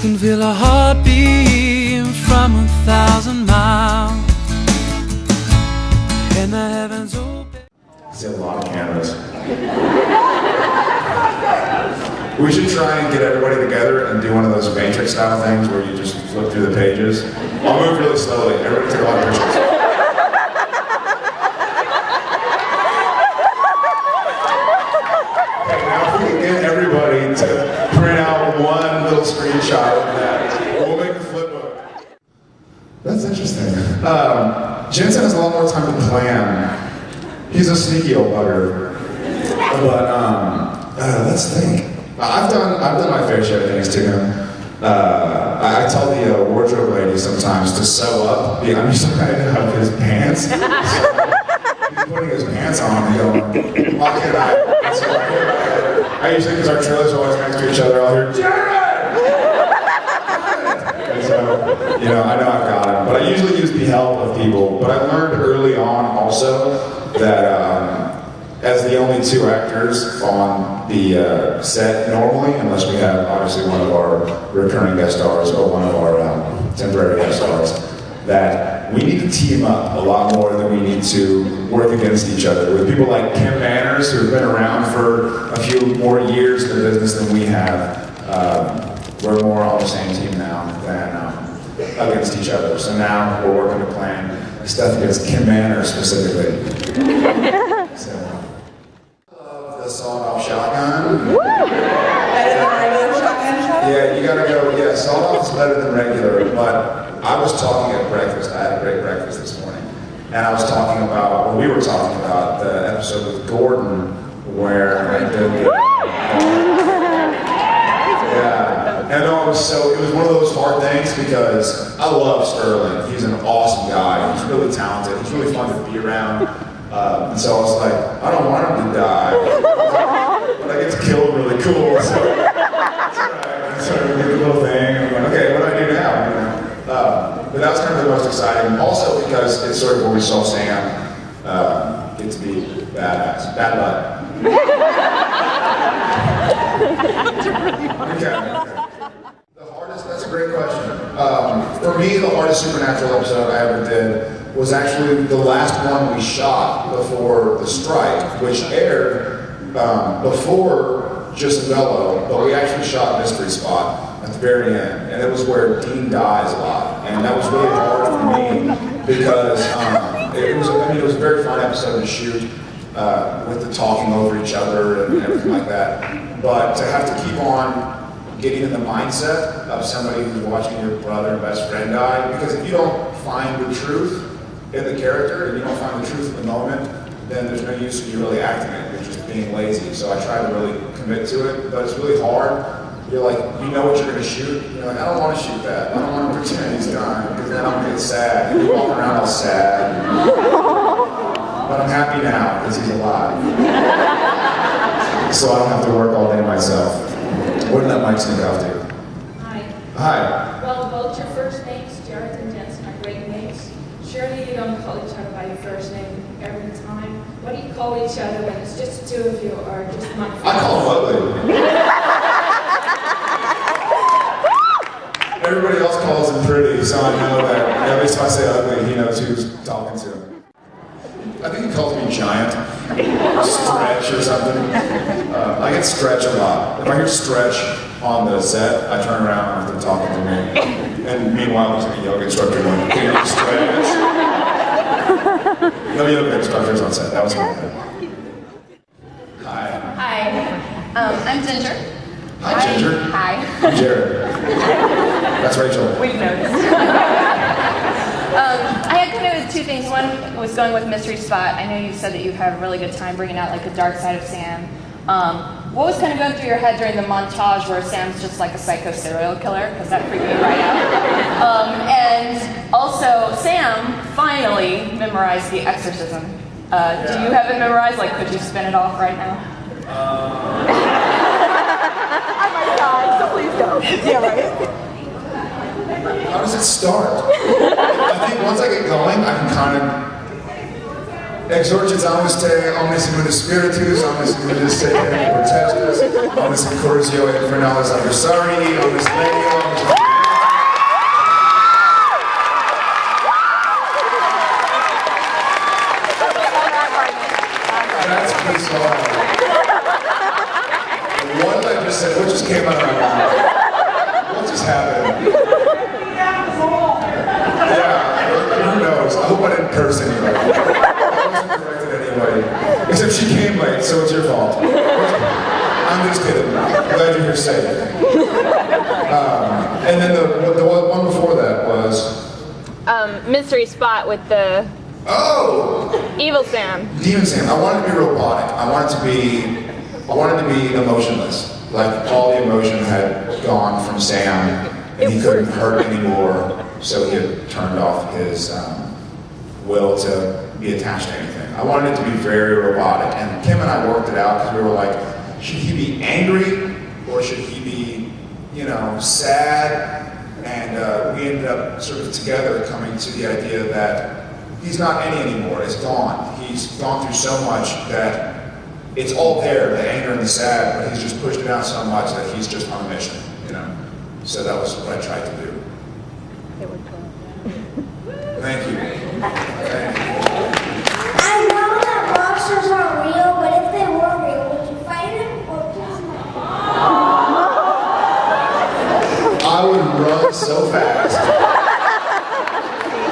can feel a heartbeat from 1,000 miles, and the heavens open. See a lot of cameras. We should try and get everybody together and do one of those Matrix style things where you just flip through the pages. I'll move really slowly. Everybody take a lot of pictures. Okay, now if we can get everybody to print out one little screenshot of that, we'll make a flip book. That's interesting. Jensen has a lot more time to plan. He's a sneaky old bugger. But let's think. I've done my fair share of things to him. I tell the wardrobe lady sometimes to sew up the underside of his pants. So he's putting his pants on and going, why can't I? So I usually, because our trailers are always next to each other, I'll hear, Jared! And so, you know, I know I've got him. But I usually use the help of people. But I learned early on also that as the only two actors on the set normally, unless we have obviously one of our recurring guest stars or one of our temporary guest stars, that we need to team up a lot more than we need to work against each other. With people like Kim Manners, who've been around for a few more years in the business than we have, we're more on the same team now than against each other. So now we're working to plan stuff against Kim Manners specifically. So, sawed-off shotgun. Better than regular shotgun? Yeah, you gotta go, yeah, sawed-off is better than regular, but I was talking at breakfast, I had a great breakfast this morning, and I was talking about, well, we were talking about the episode with Gordon, where I did yeah, and no, it was one of those hard things because I love Sterling, he's an awesome guy, he's really talented, he's really fun to be around. And so I was like, I don't want him to die, but I get to kill him really cool, so that's right. So I did a little thing, and I'm like, okay, what do I do now? You know? But that was kind of the most exciting, also because it's sort of where we saw Sam get to be badass, bad luck. Okay. The hardest, that's a great question. For me, the hardest Supernatural episode I ever did was actually the last one we shot before the strike, which aired before Gisabello, but we actually shot Mystery Spot at the very end, and it was where Dean dies a lot, and that was really hard for me because it was a very fun episode to shoot with the talking over each other and everything like that, but to have to keep on getting in the mindset of somebody who's watching your brother and best friend die, because if you don't find the truth in the character, and you don't find the truth in the moment, then there's no use in you really acting it. You're just being lazy. So I try to really commit to it, but it's really hard. You're like, you know what you're going to shoot. You're like, I don't want to shoot that. I don't want to pretend he's dying, because then I'm going to get sad. You walk around all sad. But I'm happy now, because he's alive. So I don't have to work all day myself. Where did that mic sneak off to? Hi. Hi. Well, both your first names, Jared and Jensen, are great names. Surely you don't call each other by your first name every time. What do you call each other when it's just the two of you, or just my friends? I call him ugly. Everybody else calls him pretty, so I know that at least if I say ugly, he knows who's talking to him. I think he calls me giant, stretch or something. I get stretch a lot. If I hear stretch on the set, I turn around and they're talking to me. And meanwhile, there's like a yoga instructor going, can you stretch? No yoga instructors on set, that was my bad. Hi. Hi, I'm Ginger. Hi, Ginger. Hi. I'm Jared. That's Rachel. We've noticed. I had kind of two things. One was going with Mystery Spot. I know you said that you have a really good time bringing out like the dark side of Sam. What was kind of going through your head during the montage where Sam's just like a psycho serial killer? Because that freaked me right out. And also, Sam finally memorized the exorcism. Do you have it memorized? Like, could you spin it off right now? I might die, so please don't. Yeah, right? How does it start? I think once I get going, I can kind of exorcit omnis te, omnis immunis spiritus, omnis immunis te, protestus, omnis incursio infernalis adversari, omnis legio, omnis happened. Yeah, who knows? I hope I didn't curse anybody. I wasn't corrected anyway. Except she came late, so it's your fault. I'm just kidding. I'm glad you're here safe. And then the one before that was... Mystery Spot with the Evil Sam. Demon Sam. I wanted to be robotic. I wanted to be emotionless. Like all the emotion had gone from Sam, and he couldn't hurt anymore, so he had turned off his will to be attached to anything. I wanted it to be very robotic, and Kim and I worked it out because we were like, should he be angry or should he be, sad? And we ended up sort of together coming to the idea that he's not any anymore. It's gone. He's gone through so much that it's all there, the anger and the sad, but he's just pushed it out so much that he's just on a mission, So that was what I tried to do. Thank you. Thank you. I know that monsters aren't real, but if they were real, would you fight them or kill them? I would run so fast.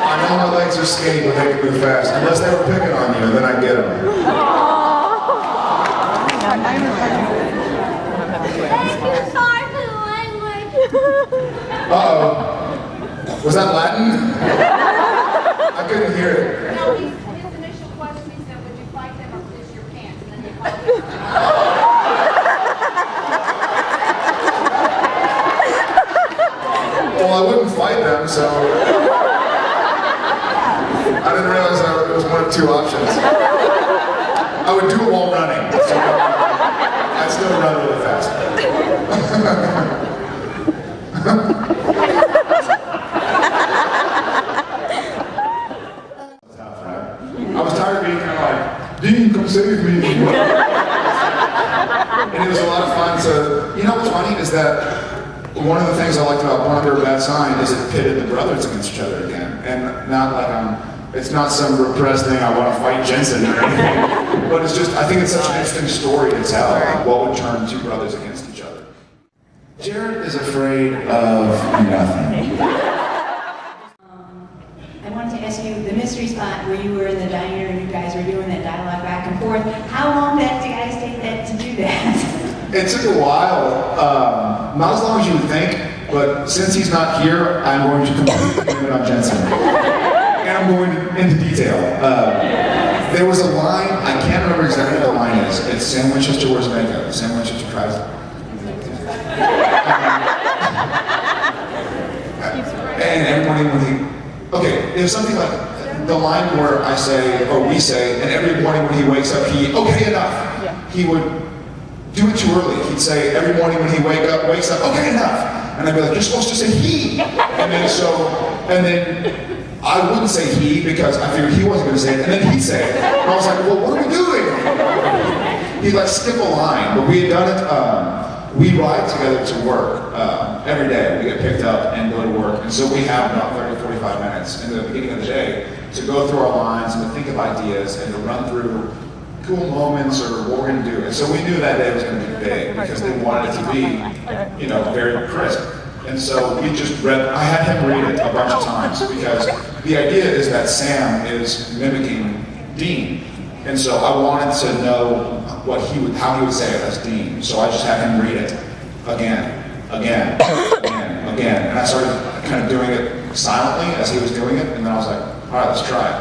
I know my legs are skinny, but they can move fast. Unless they were picking on you, then I'd get them. It's hard to language. Uh-oh. Was that Latin? I couldn't hear it. No, his initial question, he said, would you fight them or piss your pants? And then you fight them. Well, I wouldn't fight them, so... I didn't realize that it was one of two options. I would do it while running. So I'd still run really fast. I was tired of being kind of like, Dean, come save me. And it was a lot of fun to, what's funny is that one of the things I liked about Born Under a Bad Sign is it pitted the brothers against each other again. And not like it's not some repressed thing, I want to fight Jensen or anything. But it's just, I think it's such an interesting story to tell, like what would turn two brothers against each other. Jared is afraid of nothing. I wanted to ask you, the mystery spot where you were in the diner and you guys were doing that dialogue back and forth, how long did you guys take that to do that? It took a while, not as long as you would think, but since he's not here, I'm going to completely blame it on Jensen. And I'm going into detail. There was a line, I can't remember exactly what the line is. It's Sam Winchester wears makeup. Sam Winchester tries. And everybody when he, okay, it was something like the line where I say, or we say, and every morning when he wakes up, okay, enough. He would do it too early. He'd say every morning when he wakes up, okay, enough. And I'd be like, you're supposed to say he. And then I wouldn't say he because I figured he wasn't going to say it, and then he'd say it. And I was like, well, what are we doing? He'd like skip a line, but we had done it, we ride together to work every day. We get picked up and go to work, and so we have about 30, 45 minutes in the beginning of the day to go through our lines and to think of ideas and to run through cool moments or what we're going to do. And so we knew that day was going to be big because they wanted it to be, very crisp. And so we just I had him read it a bunch of times because the idea is that Sam is mimicking Dean. And so I wanted to know how he would say it as Dean. So I just had him read it again. And I started kind of doing it silently as he was doing it, and then I was like, all right, let's try it.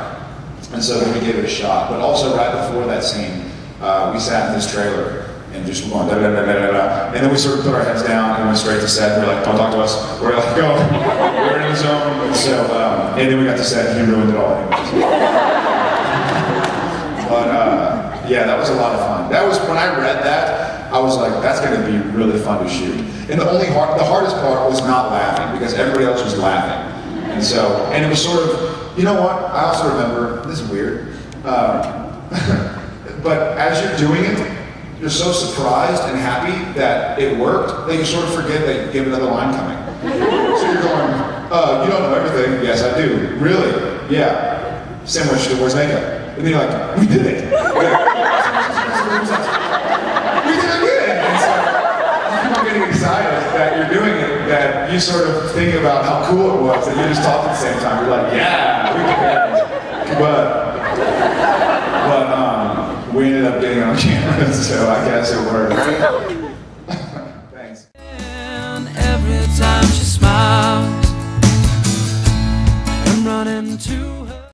And so then we gave it a shot. But also right before that scene, we sat in this trailer and just were going da-da-da-da-da-da. And then we sort of put our heads down and went straight to set. We were like, don't talk to us. We're like, go. We're in the zone. So, and then we got to set and he ruined it all anyways. But yeah, that was a lot of fun. That was, when I read that, I was like, that's going to be really fun to shoot. And the hardest part was not laughing because everybody else was laughing. And so, and it was sort of, you know what, I also remember, this is weird, but as you're doing it, you're so surprised and happy that it worked that you sort of forget that you have another line coming. So you're going, you don't know everything. Yes, I do. Really? Yeah. Sam Winchester wears makeup. And then you're like, we did it. We did it again. And so you keep on getting excited that you're doing it, that yeah, you sort of think about how cool it was, and you just talk at the same time. You're like, yeah, we can. But we ended up getting on camera, so I guess it worked.